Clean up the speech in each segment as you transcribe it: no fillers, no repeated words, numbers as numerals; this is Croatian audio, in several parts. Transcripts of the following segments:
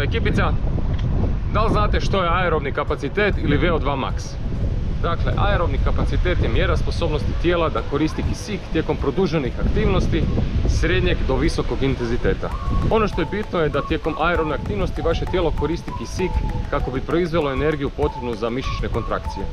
ekipica, da li znate što je aerobni kapacitet ili VO2 max? Dakle, aerobni kapacitet je mjera sposobnosti tijela da koristi kisik tijekom produženih aktivnosti srednjeg do visokog intenziteta. Ono što je bitno je da tijekom aerobne aktivnosti vaše tijelo koristi kisik kako bi proizvelo energiju potrebnu za mišićne kontrakcije.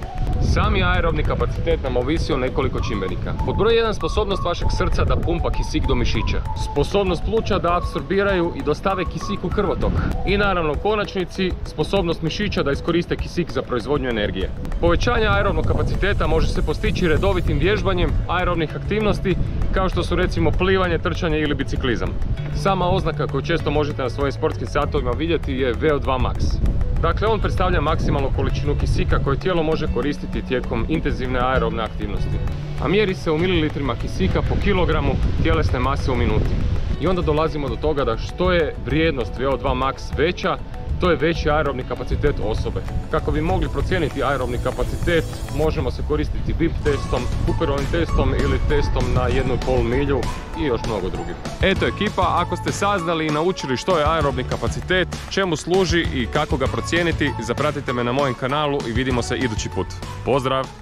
Sami aerobni kapacitet nam ovisi o nekoliko čimbenika. Pod broj 1 sposobnost vašeg srca da pumpa kisik do mišića. Sposobnost pluća da apsorbiraju i dostave kisik u krvotok. I naravno u konačnici sposobnost mišića da iskoriste kisik za proizvodnju energije. Povećanje aerobnog kapaciteta može se postići redovitim vježbanjem aerobnih aktivnosti kao što su recimo plivanje, trčanje ili biciklizam. Sama oznaka koju često možete na svojim sportskim satovima vidjeti je VO2 max. Dakle, on predstavlja maksimalnu količinu kisika koju tijelo može koristiti tijekom intenzivne aerobne aktivnosti. A mjeri se u mililitrima kisika po kilogramu tjelesne mase u minuti. I onda dolazimo do toga da što je vrijednost VO2 max veća, to je veći aerobni kapacitet osobe. Kako bi mogli procijeniti aerobni kapacitet, možemo se koristiti BIP testom, Cooperovim testom ili testom na 1,5 milju i još mnogo drugih. Eto ekipa, ako ste saznali i naučili što je aerobni kapacitet, čemu služi i kako ga procijeniti, zapratite me na mojem kanalu i vidimo se idući put. Pozdrav!